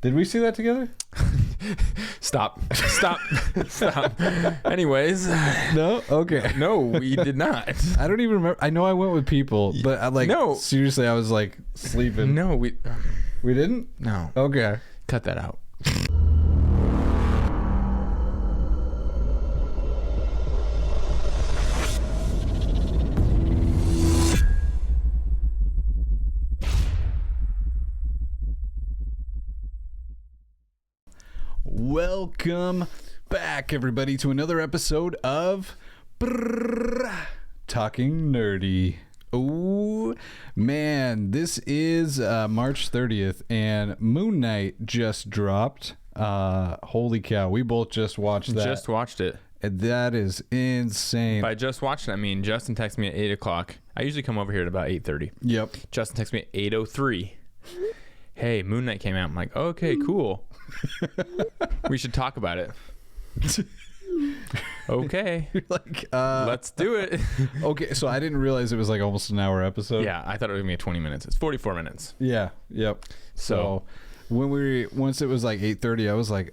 Did we see that together? Stop. Anyways. No? Okay. No, we did not. I don't even remember. I know I went with people, but seriously, I was like sleeping. No, we didn't? No. Okay. Cut that out. Welcome back, everybody, to another episode of Talking Nerdy. Oh, man, this is March 30th, and Moon Knight just dropped. Holy cow, we both just watched that. Just watched it. And that is insane. By just watching, I mean Justin texted me at 8 o'clock. I usually come over here at about 8:30. Yep. Justin texted me at 8:03. Hey, Moon Knight came out. I'm like, okay, cool. We should talk about it. Okay. Like, let's do it. Okay, so I didn't realize it was like almost an hour episode. Yeah, I thought it was gonna be 20 minutes. It's 44 minutes. Yeah. Yep. So when once it was like 8:30, I was like,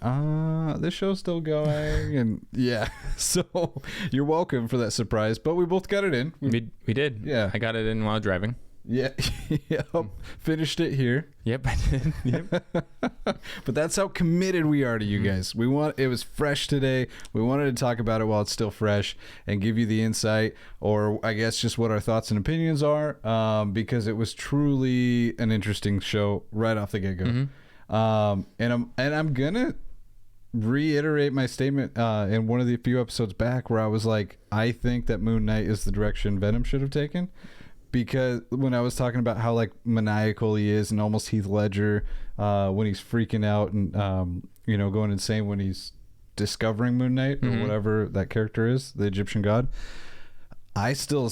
this show's still going, and yeah. So you're welcome for that surprise, but we both got it in. We did. Yeah. I got it in while driving. Yeah. Yep. Finished it here. Yep, I did. Yep. But that's how committed we are to you guys. It was fresh today. We wanted to talk about it while it's still fresh and give you the insight, or I guess just what our thoughts and opinions are, because it was truly an interesting show right off the get-go. And I'm gonna reiterate my statement in one of the few episodes back where I was like, I think that Moon Knight is the direction Venom should have taken. Because when I was talking about how like maniacal he is and almost Heath Ledger when he's freaking out and going insane when he's discovering Moon Knight or whatever that character is, the Egyptian god, I still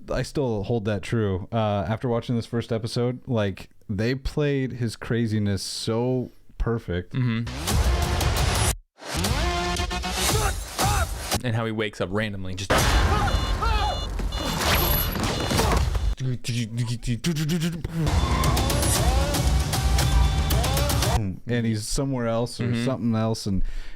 hold that true. After watching this first episode, like they played his craziness so perfect. And how he wakes up randomly, just. And he's somewhere else or something else,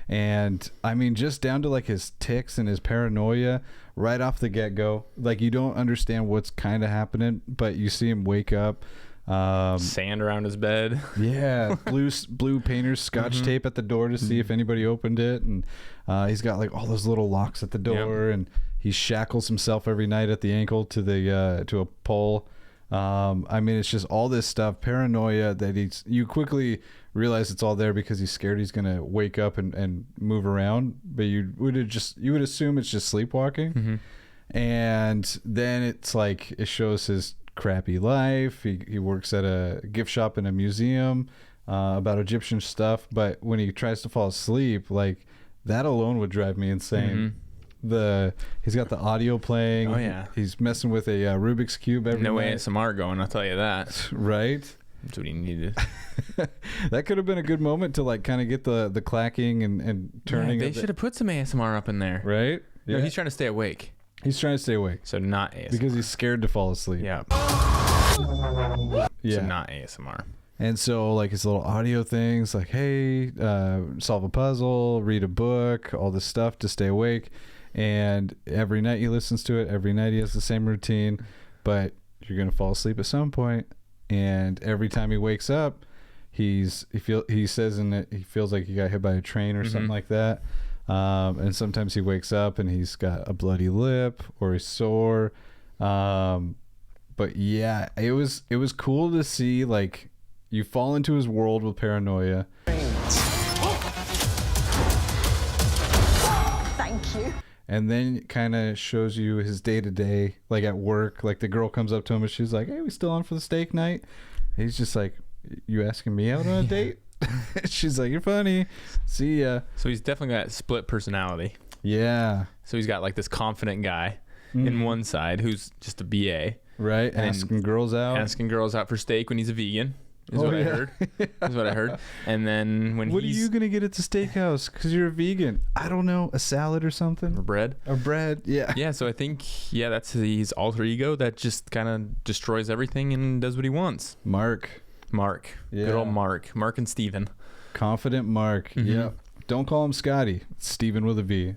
and I mean just down to like his tics and his paranoia right off the get-go. Like you don't understand what's kind of happening, but you see him wake up, sand around his bed. Yeah, blue painter's scotch tape at the door to see if anybody opened it, and he's got like all those little locks at the door, and he shackles himself every night at the ankle to a pole. I mean, it's just all this stuff, paranoia that you quickly realize it's all there because he's scared he's gonna wake up and move around, but you would assume it's just sleepwalking. And then it's like it shows his crappy life. He works at a gift shop in a museum about Egyptian stuff, but when he tries to fall asleep, like that alone would drive me insane. He's got the audio playing. Oh yeah, he's messing with a Rubik's cube every night. No ASMR going, I'll tell you that. Right, that's what he needed. That could have been a good moment to like kind of get the clacking and turning. Yeah, they should have put some ASMR up in there. Right. Yeah. No, he's trying to stay awake. He's trying to stay awake. So not ASMR. Because he's scared to fall asleep. Yeah. Yeah. So not ASMR. And so like his little audio things like, hey, solve a puzzle, read a book, all this stuff to stay awake. And every night he listens to it. Every night he has the same routine, but you're going to fall asleep at some point. And every time he wakes up, he says in it, he feels like he got hit by a train or something like that. And sometimes he wakes up and he's got a bloody lip or he's sore. But yeah, it was cool to see, like, you fall into his world with paranoia. Thank you. And then it kind of shows you his day-to-day, like at work. Like the girl comes up to him and she's like, hey, we still on for the steak night? And he's just like, you asking me out on a date? She's like, you're funny. See ya. So he's definitely got split personality. Yeah. So he's got like this confident guy in one side who's just a BA. Right. And asking girls out for steak when he's a vegan. Is what I heard. Is what I heard. And then when what are you gonna get at the steakhouse? Because you're a vegan. I don't know, a salad or something. Or bread. Or bread. Yeah. Yeah. So I think that's his alter ego that just kind of destroys everything and does what he wants. Mark. Yeah. Good old Mark and Steven. Confident Mark. Mhm. Yep. Don't call him Scotty. It's Steven with a V.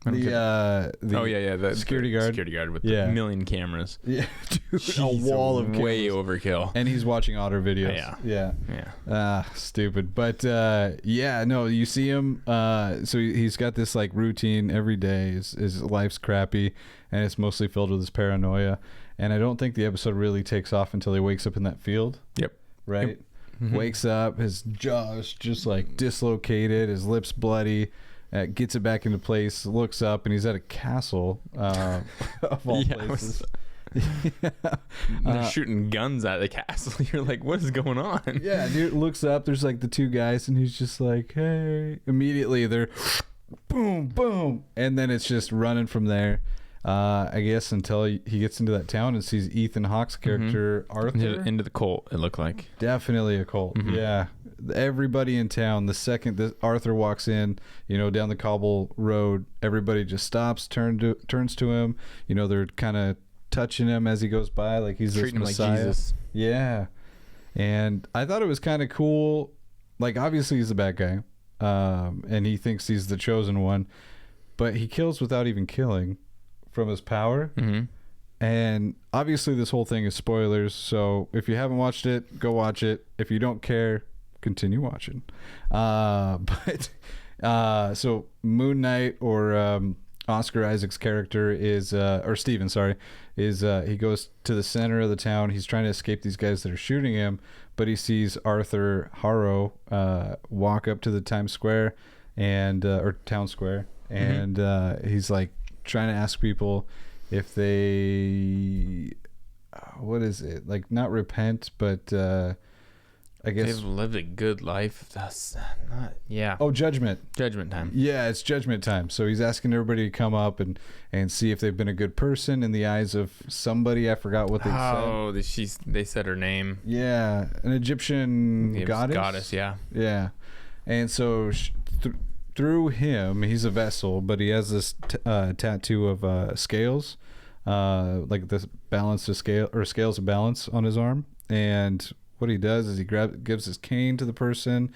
The the security guard. Security guard with Yeah. the million cameras. Yeah, dude, a Jeez, wall of way cameras. overkill. And he's watching otter videos. Yeah. Stupid. But no, you see him. So he's got this like routine every day. His life's crappy, and it's mostly filled with his paranoia. And I don't think the episode really takes off until he wakes up in that field. Yep. Right. Yep. Mhm. Wakes up, his jaw's just like dislocated, his lips bloody. Gets it back into place, looks up, and he's at a castle of all places. They're shooting guns at the castle. You're like, what is going on? Yeah, dude looks up. There's like the two guys, and he's just like, hey. Immediately, they're boom, boom. And then it's just running from there, I guess, until he gets into that town and sees Ethan Hawke's character, Arthur. Into the cult, it looked like. Definitely a cult. Mhm. Yeah. Everybody in town, the second that Arthur walks in, down the cobble road, everybody just stops, turns to him. They're kind of touching him as he goes by, like he's Treating him this like Messiah. Jesus. Yeah. And I thought it was kind of cool. Like, obviously he's the bad guy, and he thinks he's the chosen one, but he kills without even killing from his power. Mm-hmm. And obviously this whole thing is spoilers, so if you haven't watched it, go watch it. If you don't care, continue watching. So Moon Knight, or Oscar Isaac's character is, or Steven, sorry, is he goes to the center of the town. He's trying to escape these guys that are shooting him, but he sees Arthur Harrow walk up to the Times Square or Town Square, and he's like trying to ask people if they, what is it, like, not repent, but I guess they've lived a good life. That's not, judgment time. Yeah, it's judgment time. So he's asking everybody to come up and see if they've been a good person in the eyes of somebody. I forgot what they said. Oh, they said her name. Yeah, an Egyptian goddess. Yeah. And so through him, he's a vessel, but he has this tattoo of scales, like this balance of scale, or scales of balance on his arm. And what he does is he gives his cane to the person.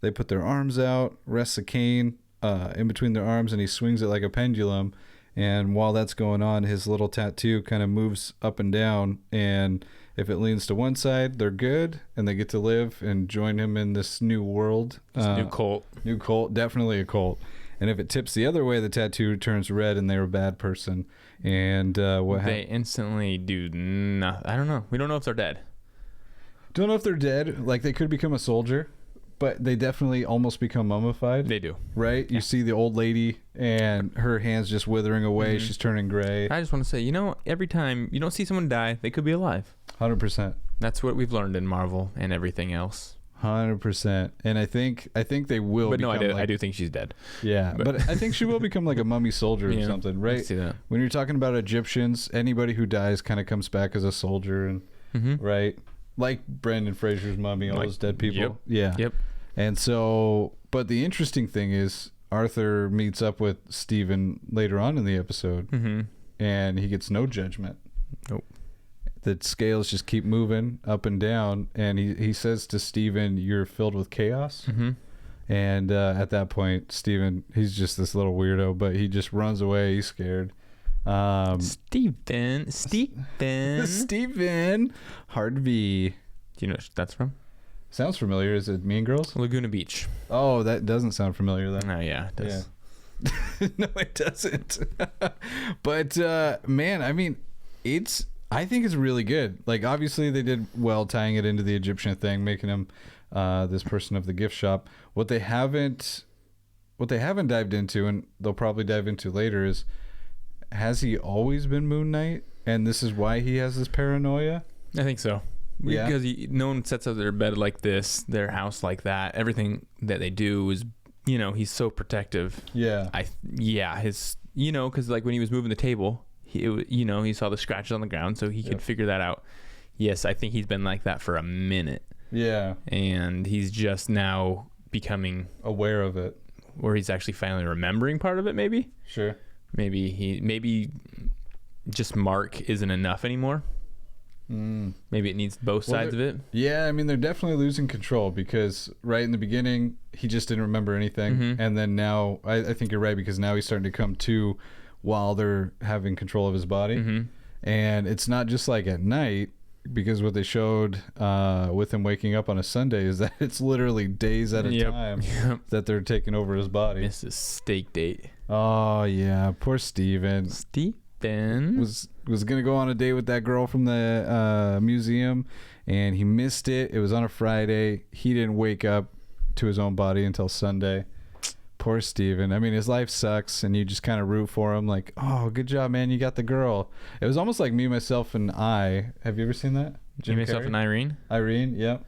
They put their arms out, rests the cane in between their arms, and he swings it like a pendulum. And while that's going on, his little tattoo kind of moves up and down. And if it leans to one side, they're good, and they get to live and join him in this new world. New cult. New cult, definitely a cult. And if it tips the other way, the tattoo turns red, and they're a bad person. And they instantly do nothing. I don't know. We don't know if they're dead. Don't know if they're dead. Like, they could become a soldier, but they definitely almost become mummified. They do. Right? You see the old lady, and her hand's just withering away. She's turning gray. I just want to say, every time you don't see someone die, they could be alive. 100%. That's what we've learned in Marvel and everything else. 100%. And I think they will. But no, become I do think she's dead. Yeah, but I think she will become like a mummy soldier or something, right? I see that. When you're talking about Egyptians, anybody who dies kind of comes back as a soldier, and right, like Brendan Fraser's mummy, all those dead people. Yep. Yeah. Yep. And so, but the interesting thing is, Arthur meets up with Steven later on in the episode, and he gets no judgment. Nope. The scales just keep moving up and down, and he says to Steven, "You're filled with chaos." And at that point, Steven, he's just this little weirdo, but he just runs away. He's scared. Steven. Steven. Hard V. Do you know what that's from? Sounds familiar. Is it Mean Girls? Laguna Beach. Oh, that doesn't sound familiar then. Oh, yeah, it does. Yeah. No, it doesn't. But man, I mean, I think it's really good. Like, obviously they did well tying it into the Egyptian thing, making him this person of the gift shop. What they haven't dived into, and they'll probably dive into later, is, has he always been Moon Knight, and this is why he has this paranoia? I think so. Yeah. Because no one sets up their bed like this, their house like that. Everything that they do is, he's so protective. Yeah. Because like when he was moving the table, he saw the scratches on the ground, so he could figure that out. Yes, I think he's been like that for a minute. Yeah. And he's just now becoming aware of it, or he's actually finally remembering part of it. Maybe. Sure. Maybe just Mark isn't enough anymore. Maybe it needs both sides of it. Yeah, I mean, they're definitely losing control because right in the beginning, he just didn't remember anything. And then now, I think you're right, because now he's starting to come to while they're having control of his body. And it's not just like at night, because what they showed with him waking up on a Sunday is that it's literally days at a time that they're taking over his body. Missed his steak date. Oh, yeah. Poor Steven. Was gonna go on a date with that girl from the museum, and he missed it. It was on a Friday. He didn't wake up to his own body until Sunday. Poor Steven. I mean, his life sucks, and you just kind of root for him, like, oh, good job, man, you got the girl. It was almost like Me, Myself, and I. Have you ever seen that? Me, Myself, and Irene. Yep.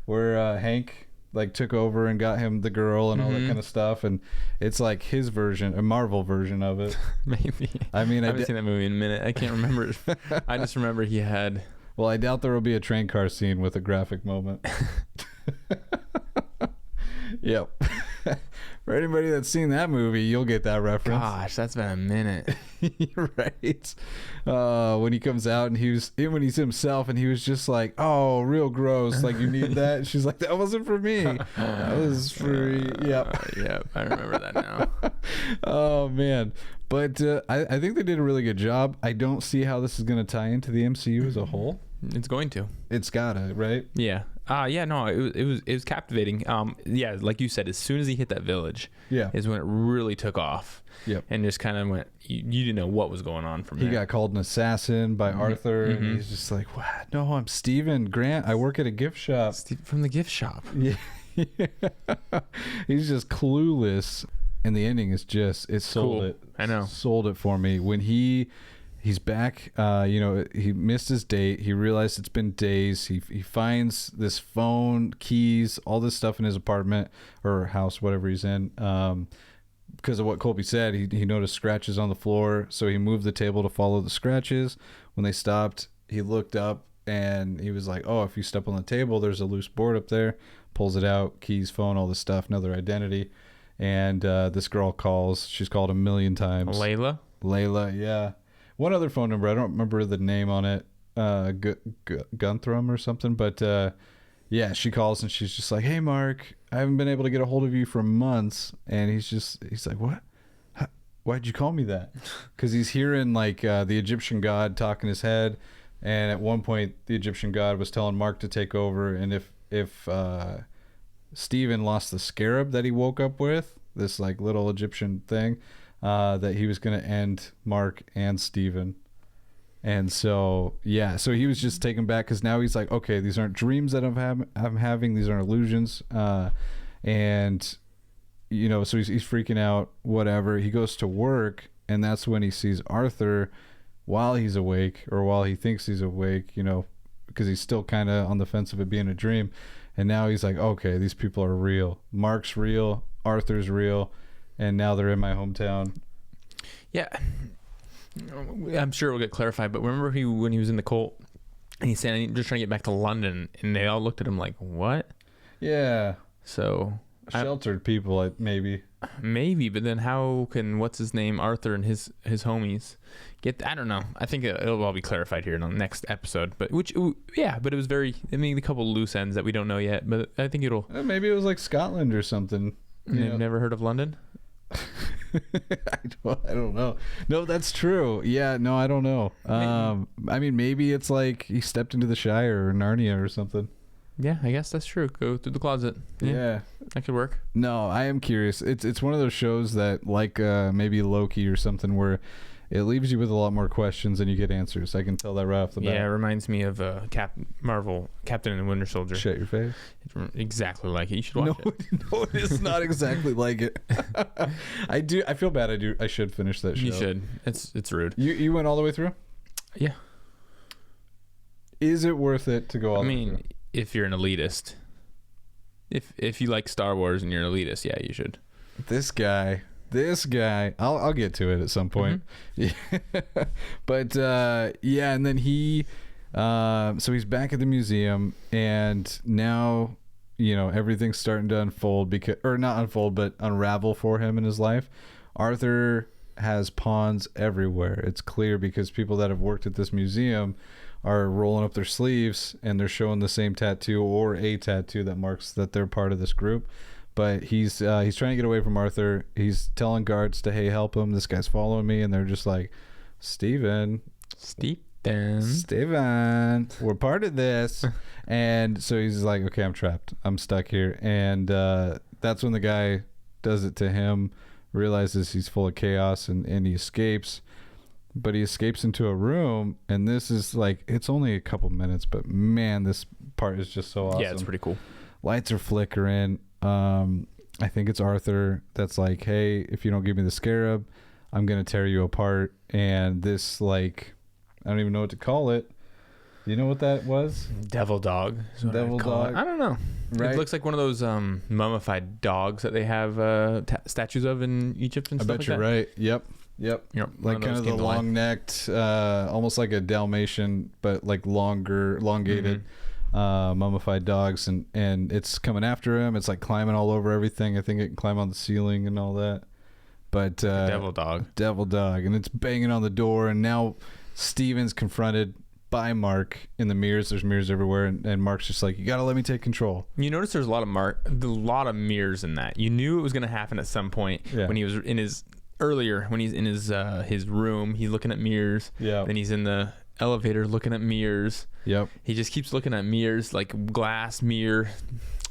Where Hank like took over and got him the girl and all that kind of stuff, and it's like his version, a Marvel version of it. Maybe. I mean, I haven't seen that movie in a minute. I can't remember. I just remember he had. Well, I doubt there will be a train car scene with a graphic moment. Yep. For anybody that's seen that movie, you'll get that reference. Gosh, that's been a minute. Right. When he comes out and when he's himself, and he was just like, oh, real gross. Like, you need that? And she's like, that wasn't for me. That was for yep. Yep. I remember that now. Oh, man. But I think they did a really good job. I don't see how this is going to tie into the MCU as a whole. It's going to. It's gotta, right? Yeah. Yeah. No. It was captivating. Yeah. Like you said, as soon as he hit that village, is when it really took off. Yep. And just kind of went. You didn't know what was going on from there. He got called an assassin by Arthur, and he's just like, "What? No, I'm Steven Grant. I work at a gift shop." From the gift shop. Yeah. He's just clueless, and the ending is just sold cool. it. I know. Sold it for me when he's back. He missed his date. He realized it's been days. He finds this phone, keys, all this stuff in his apartment or house, whatever he's in. Because of what Colby said, he noticed scratches on the floor, so he moved the table to follow the scratches. When they stopped, he looked up and he was like, oh, if you step on the table, there's a loose board up there. Pulls it out, keys, phone, all this stuff, another identity. And this girl calls. She's called 1 million times. Layla, yeah. One other phone number. I don't remember the name on it. Guntram or something. But yeah, she calls and she's just like, hey, Mark, I haven't been able to get a hold of you for months. And he's like, what? Why'd you call me that? Because he's hearing like the Egyptian god talk in his head. And at one point, the Egyptian god was telling Mark to take over. And if Steven lost the scarab that he woke up with, this like little Egyptian thing, that he was going to end Mark and Steven. And so, yeah, so he was just taken back because now he's like, okay, these aren't dreams that I'm having. These aren't illusions. And, so he's freaking out, whatever. He goes to work, and that's when he sees Arthur while he's awake, or while he thinks he's awake, because he's still kind of on the fence of it being a dream. And now he's like, okay, these people are real. Mark's real. Arthur's real. And now they're in my hometown. Yeah. I'm sure it will get clarified, but remember when he was in the cult and he said, I'm just trying to get back to London, and they all looked at him like, what? Yeah. So sheltered people, maybe. Maybe, but then how can what's his name, Arthur, and his homies get? I don't know. I think it'll all be clarified here in the next episode. But but it was a couple loose ends that we don't know yet. But I think it'll. Maybe it was like Scotland or something. You've never heard of London? I don't know. No, that's true. Yeah, no, I don't know. Maybe it's like he stepped into the Shire or Narnia or something. Yeah, I guess that's true. Go through the closet. Yeah. That could work. No, I am curious. It's one of those shows that, like maybe Loki or something, where it leaves you with a lot more questions than you get answers. I can tell that right off the bat. Yeah, it reminds me of Marvel Captain and Winter Soldier. Shut your face. It's exactly like it. You should watch it. No, it is not exactly like it. I feel bad. I should finish that show. You should. It's rude. You went all the way through? Yeah. Is it worth it to go all the way through? If you're an elitist. If you like Star Wars and you're an elitist, yeah, you should. This guy, I'll get to it at some point. Mm-hmm. But yeah, and then so he's back at the museum, and now everything's starting to unfold, unravel for him in his life. Arthur has pawns everywhere. It's clear because people that have worked at this museum are rolling up their sleeves and they're showing the same tattoo or a tattoo that marks that they're part of this group. But he's trying to get away from Arthur. He's telling guards to, hey, help him. This guy's following me. And they're just like, Steven, we're part of this. And so he's like, okay, I'm trapped. I'm stuck here. And that's when the guy does it to him, realizes he's full of chaos, and he escapes. But he escapes into a room. And this is like, it's only a couple minutes, but man, this part is just so awesome. Yeah, it's pretty cool. Lights are flickering. I think it's Arthur that's like, hey, if you don't give me the scarab, I'm gonna tear you apart. And this, like, I don't even know what to call it. Do you know what that was? Devil dog. Devil dog. I don't know. Right? It looks like one of those mummified dogs that they have statues of in Egypt and stuff like that. I bet you're right. Yep. Like kind of the long-necked, almost like a Dalmatian, but like elongated. Mummified dogs, and it's coming after him. It's like climbing all over everything. I think it can climb on the ceiling and all that. But devil dog, and it's banging on the door. And now Steven's confronted by Mark in the mirrors. There's mirrors everywhere, and Mark's just like, you gotta let me take control. You notice there's a lot of mirrors in that. You knew it was gonna happen at some point when he was in his when he's in his room. He's looking at mirrors. Yeah. Then he's in the elevator looking at mirrors. Yep. He just keeps looking at mirrors, like glass mirror.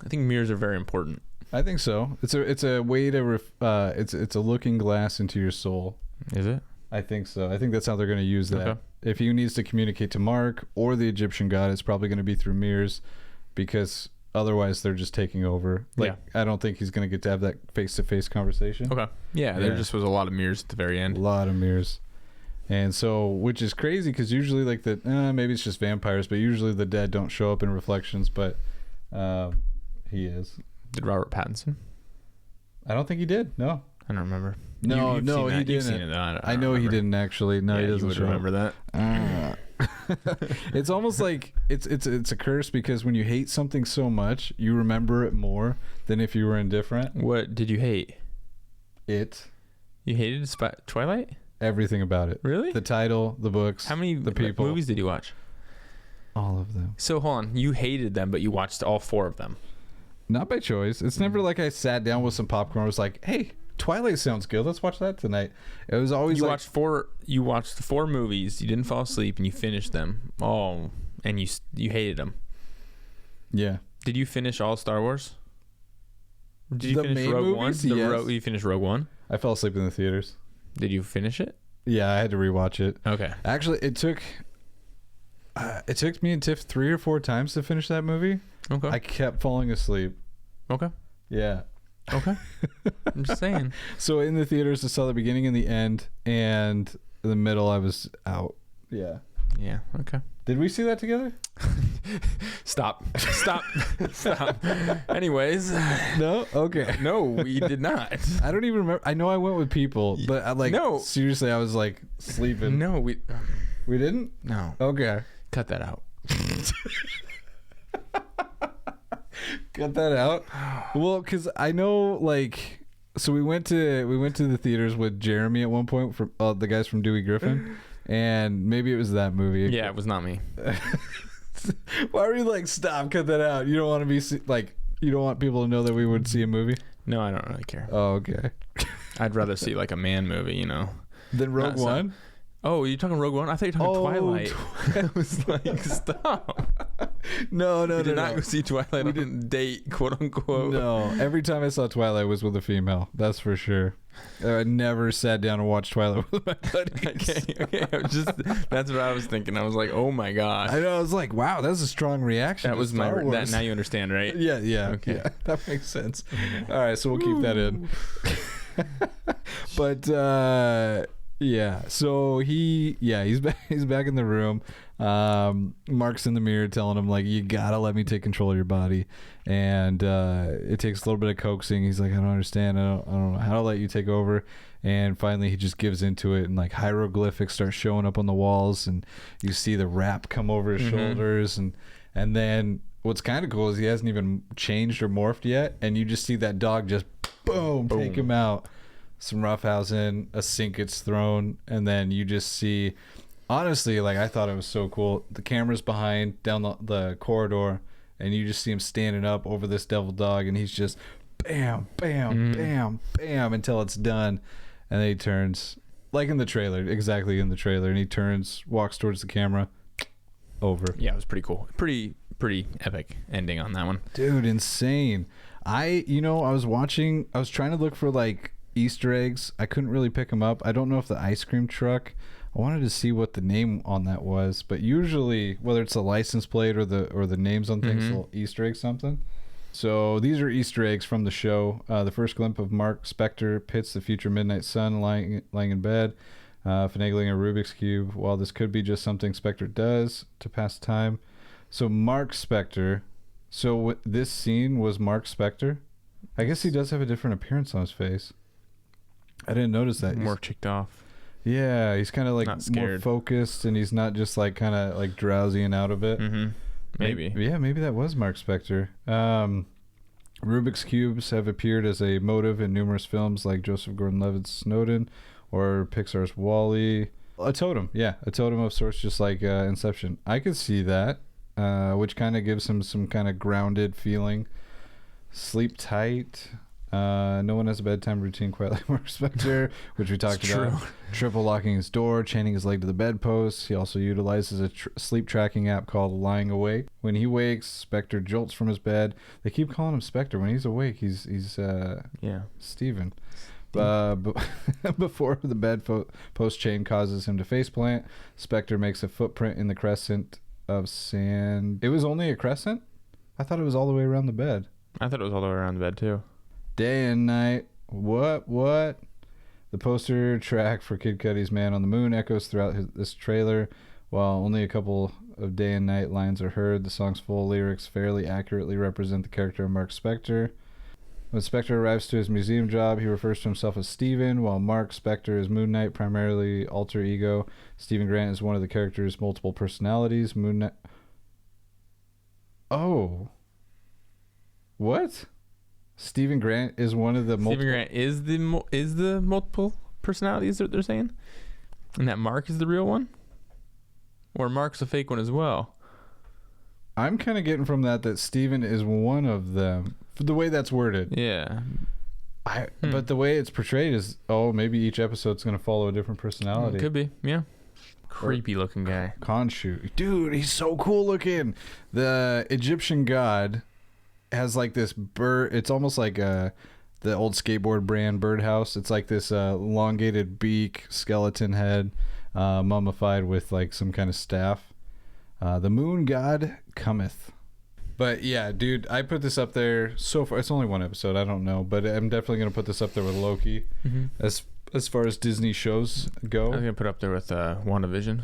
I think mirrors are very important. I think so. It's a way to it's a looking glass into your soul. Is it? I think so. I think that's how they're going to use that. Okay. If he needs to communicate to Mark or the Egyptian god, it's probably going to be through mirrors, because otherwise they're just taking over. Like, I don't think he's going to get to have that face-to-face conversation. Okay. Yeah, there just was a lot of mirrors at the very end. A lot of mirrors. And so, which is crazy, because usually like maybe it's just vampires, but usually the dead don't show up in reflections, but he is. Did Robert Pattinson? I don't think he did. No. I don't remember. No, he didn't. You've seen it, though. I know he didn't actually. No, he doesn't remember that. It's almost like it's a curse, because when you hate something so much, you remember it more than if you were indifferent. What did you hate? It. You hated Twilight? Everything about it. Really? The title, the books, how many the people. Movies did you watch? All of them. So hold on, you hated them, but you watched all 4 of them. Not by choice. It's never like I sat down with some popcorn and was like, hey, Twilight sounds good, let's watch that tonight. It was always you watched 4 movies, you didn't fall asleep, and you finished them all, and you hated them. Yeah. Did you finish all Star Wars? Did you the finish main Rogue movies? One? Yes. You finished Rogue One? I fell asleep in the theaters. Did you finish it? Yeah, I had to rewatch it. Okay. Actually, it took me and Tiff 3 or 4 times to finish that movie. Okay. I kept falling asleep. Okay. Yeah. Okay. I'm just saying. So in the theaters, I saw the beginning and the end, and in the middle, I was out. Yeah. Yeah. Okay. Did we see that together? Stop. Anyways. No? Okay. No, we did not. I don't even remember. I know I went with people, but seriously, I was like sleeping. No, we didn't? No. Okay. Cut that out. Cut that out. Well, because I know, like, so we went to the theaters with Jeremy at one point, from the guys from Dewey Griffin, and maybe it was that movie. Yeah, it was not me. Why were you like, stop, cut that out? You don't want to be you don't want people to know that we would see a movie? No, I don't really care. Oh, okay. I'd rather see like a man movie, Than Rogue One? Oh, you're talking Rogue One? I thought you were talking Twilight. I was like, stop. No. We did not go see Twilight on a date, quote unquote. No. Every time I saw Twilight was with a female. That's for sure. I never sat down and watched Twilight with my buddies. Okay. That's what I was thinking. I was like, oh my god. I know. I was like, wow, that's a strong reaction. That was Star Wars. now you understand, right? Yeah. Okay. Yeah, that makes sense. All right, so we'll keep that in. But yeah, so he's back in the room. Mark's in the mirror telling him, like, you gotta let me take control of your body, and it takes a little bit of coaxing. He's like, I don't understand. I don't know how to let you take over. And finally he just gives into it, and like hieroglyphics start showing up on the walls, and you see the wrap come over his shoulders, and then what's kind of cool is he hasn't even changed or morphed yet, and you just see that dog just boom. Take him out. Some roughhousing, a sink gets thrown, and then you just see Honestly, like, I thought it was so cool. The camera's behind down the corridor, and you just see him standing up over this devil dog, and he's just bam, bam, bam, bam until it's done, and then he turns, like in the trailer, exactly in the trailer, and he turns, walks towards the camera, over. Yeah, it was pretty cool. Pretty epic ending on that one. Dude, insane. I was trying to look for like Easter eggs. I couldn't really pick them up. I don't know if the ice cream truck, I wanted to see what the name on that was, but usually whether it's the license plate or the names on things, little Easter egg something. So these are Easter eggs from the show. The first glimpse of Mark Spector pits the future Midnight Sun lying in bed, finagling a Rubik's Cube. While this could be just something Spector does to pass time. So Mark Spector. So this scene was Mark Spector. I guess he does have a different appearance on his face. I didn't notice that. More checked off. Yeah, he's kind of like more focused, and he's not just like kind of like drowsy and out of it. Maybe. Maybe that was Mark Spector. Rubik's Cubes have appeared as a motive in numerous films like Joseph Gordon-Levitt's Snowden or Pixar's WALL-E. A totem, yeah. A totem of sorts, just like Inception. I could see that, which kind of gives him some kind of grounded feeling. Sleep tight. No one has a bedtime routine quite like Mark Spector, which we talked about. Triple locking his door, chaining his leg to the bedpost. He also utilizes a sleep tracking app called Lying Awake. When he wakes, Spector jolts from his bed. They keep calling him Spector. When he's awake, he's Steven. Before the bedpost chain causes him to faceplant, Spector makes a footprint in the crescent of sand. It was only a crescent? I thought it was all the way around the bed. I thought it was all the way around the bed too. Day and night. What? The poster track for Kid Cudi's Man on the Moon echoes throughout this trailer. While only a couple of day and night lines are heard, the song's full lyrics fairly accurately represent the character of Mark Spector. When Spector arrives to his museum job, he refers to himself as Steven, while Mark Spector is Moon Knight, primarily alter ego. Stephen Grant is one of the character's multiple personalities. Moon Knight... Oh. What? Stephen Grant is one of the multiple... Stephen Grant is the multiple personalities that they're saying? And that Mark is the real one? Or Mark's a fake one as well? I'm kind of getting from that Stephen is one of them. For the way that's worded. Yeah. But the way it's portrayed is, maybe each episode's going to follow a different personality. Could be, yeah. Creepy looking guy. Khonshu. Dude, he's so cool looking. The Egyptian god has like this bird. It's almost like the old skateboard brand Birdhouse. It's like this elongated beak, skeleton head, mummified with like some kind of staff. The moon god cometh. But yeah, dude, I put this up there so far. It's only one episode. I don't know, but I'm definitely gonna put this up there with Loki. As far as Disney shows go. I was gonna put up there with WandaVision.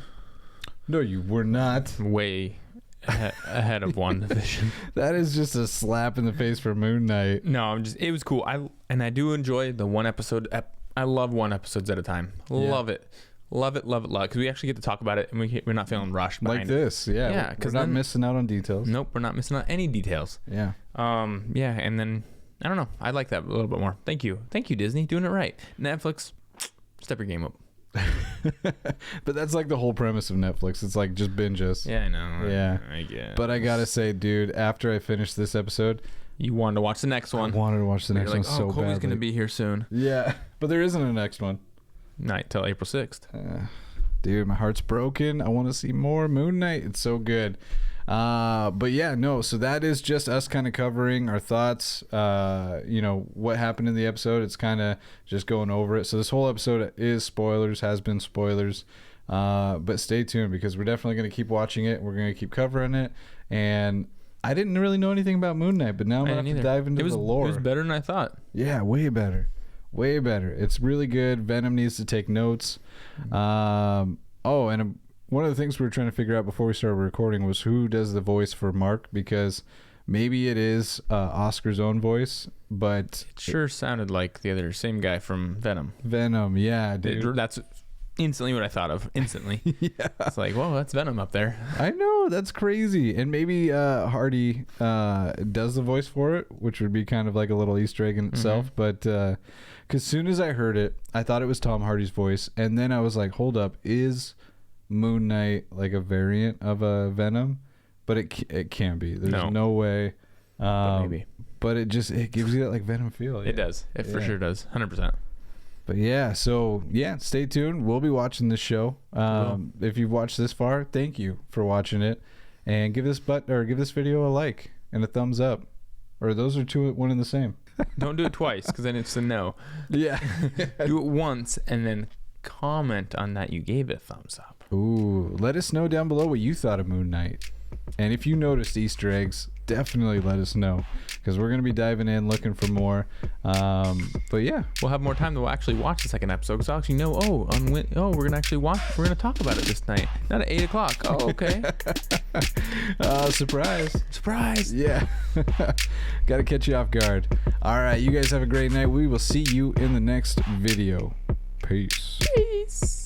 No, you were not. Way ahead of WandaVision. That is just a slap in the face for Moon Knight. No, it was cool. I do enjoy the one episode. I love one episodes at a time. Love it. Love it, because we actually get to talk about it, and we're not feeling rushed like this. Yeah, because we're not missing out on details. Nope, we're not missing out any details. Yeah. And then I don't know. I like that a little bit more. Thank you, Disney, doing it right. Netflix, step your game up. But that's like the whole premise of Netflix. It's like just binge us. Yeah, I know. Yeah, I guess. But I gotta say, dude, after I finished this episode, you wanted to watch the next one. I wanted to watch the next one so badly. Colby's gonna be here soon. Yeah, but there isn't a next one. Not till April 6th. Dude, my heart's broken. I want to see more Moon Knight. It's so good. But yeah, no. So that is just us kind of covering our thoughts. What happened in the episode. It's kind of just going over it. So this whole episode is spoilers, has been spoilers. But stay tuned because we're definitely going to keep watching it. We're going to keep covering it. And I didn't really know anything about Moon Knight, but now I'm going to have to dive into the lore. It was better than I thought. Yeah, way better. Way better. It's really good. Venom needs to take notes. And one of the things we were trying to figure out before we started recording was who does the voice for Mark, because maybe it is Oscar's own voice, but it sure sounded like the other same guy from Venom. Venom, yeah, dude. That's instantly what I thought of. Instantly. Yeah. It's like, whoa, that's Venom up there. I know, that's crazy. And maybe Hardy does the voice for it, which would be kind of like a little Easter egg in itself. But because as soon as I heard it, I thought it was Tom Hardy's voice. And then I was like, hold up, is Moon Knight like a variant of a Venom, but it can't be. There's no way. But maybe. But it gives you that like Venom feel. It does. It for sure does. 100%. But yeah, so yeah, stay tuned. We'll be watching this show. If you've watched this far, thank you for watching it, and give this video a like and a thumbs up, or those are one and the same. Don't do it twice, because then it's a no. Yeah. Do it once and then comment on that you gave it a thumbs up. Ooh, let us know down below what you thought of Moon Knight. And if you noticed Easter eggs, definitely let us know, because we're going to be diving in looking for more. But yeah, we'll have more time to actually watch the second episode, because I'll actually know, we're going to actually watch, we're going to talk about it this night. Not at 8 o'clock. Oh, okay. Surprise. Yeah. Got to catch you off guard. All right, you guys have a great night. We will see you in the next video. Peace.